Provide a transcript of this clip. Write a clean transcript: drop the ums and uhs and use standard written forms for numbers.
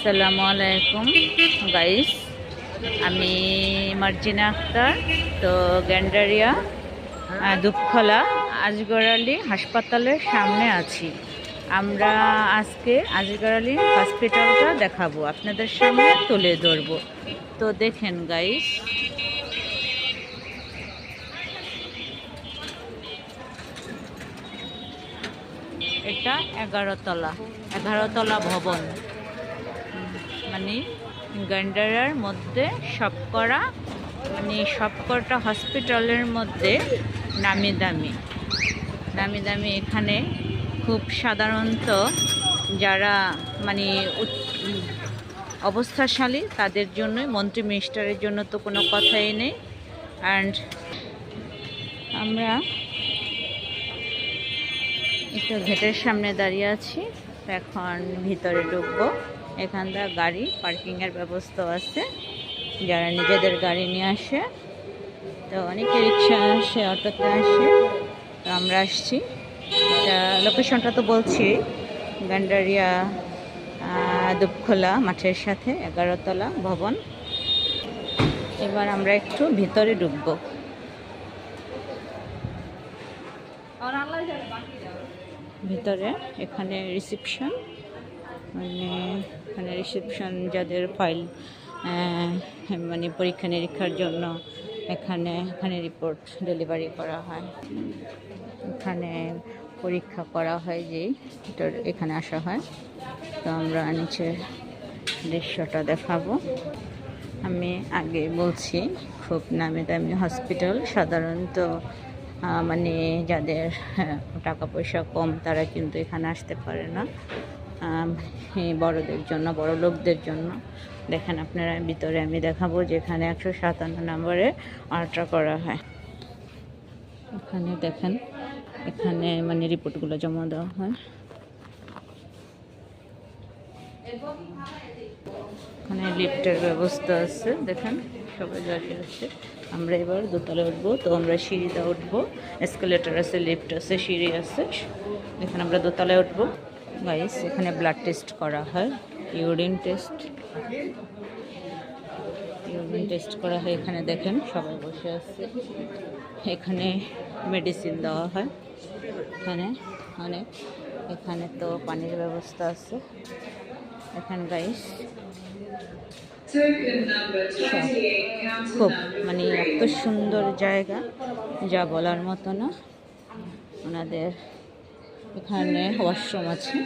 আসসালামু আলাইকুম গাইস, আমি মার্জিনা আক্তার। তো গ্যান্ডারিয়া দুপখোলা আজগর আলী হাসপাতালের সামনে আছি। আমরা আজকে আজগর আলী হসপিটালটা দেখাবো, আপনাদের সামনে তুলে ধরবো। তো দেখেন গাইস, এটা 11তলা ভবন, মানে গ্যান্ডারিয়ার মধ্যে সবকটা হসপিটালের মধ্যে নামি দামি এখানে খুব সাধারণত যারা অবস্থাশালী তাদের জন্যই, মন্ত্রী মিনিস্টারের জন্য তো কোনো কথাই নেই। অ্যান্ড আমরা একটু গেটের সামনে দাঁড়িয়ে আছি, এখন ভিতরে ঢুকবো। এখানটা গাড়ি পার্কিংয়ের ব্যবস্থা আছে, যারা নিজেদের গাড়ি নিয়ে আসে। তো অনেকে রিক্সা আসে, অটোতে আসে। তো আমরা আসছি, লোকেশনটা তো বলছি, গ্যান্ডারিয়া দুপখোলা মাঠের সাথে 11তলা ভবন। এবার আমরা একটু ভিতরে ঢুকবো। ভিতরে এখানে রিসেপশন, যাদের ফাইল পরীক্ষা নিরীক্ষার জন্য এখানে রিপোর্ট ডেলিভারি করা হয়, এখানে পরীক্ষা করা হয়, যে এখানে আসা হয়। তো আমরা নিচে দৃশ্যটা দেখাবো। আমি আগে বলছি, খুব নামি দামি হসপিটাল। সাধারণত যাদের টাকা পয়সা কম তারা কিন্তু এখানে আসতে পারে না, বড়দের জন্য, বড় লোকদের জন্য। দেখেন আপনারা ভিতরে, আমি দেখাবো যেখানে 157 নম্বরে আল্ট্রা করা হয়। এখানে দেখেন, এখানে রিপোর্টগুলো জমা দেওয়া হয়। এখানে লিফটের ব্যবস্থা আছে, দেখেন সবাই দাঁড়িয়ে আছে। আমরা এবার দোতলায় উঠবো, তো আমরা সিঁড়িতে উঠবো। এসকেলেটর আছে, লিফট আছে, সিঁড়ি আছে। এখানে আমরা দোতলায় উঠবো গাইস। এখানে ব্লাড টেস্ট করা হয়, ইউরিন টেস্ট করা হয়। এখানে দেখেন সবাই বসে আছে। এখানে মেডিসিন দেওয়া হয়। এখানে তো পানির ব্যবস্থা আছে। এখানে গাইস খুব এত সুন্দর জায়গা, যা বলার মতো না। ওনাদের এখানে ওয়াশরুম আছে,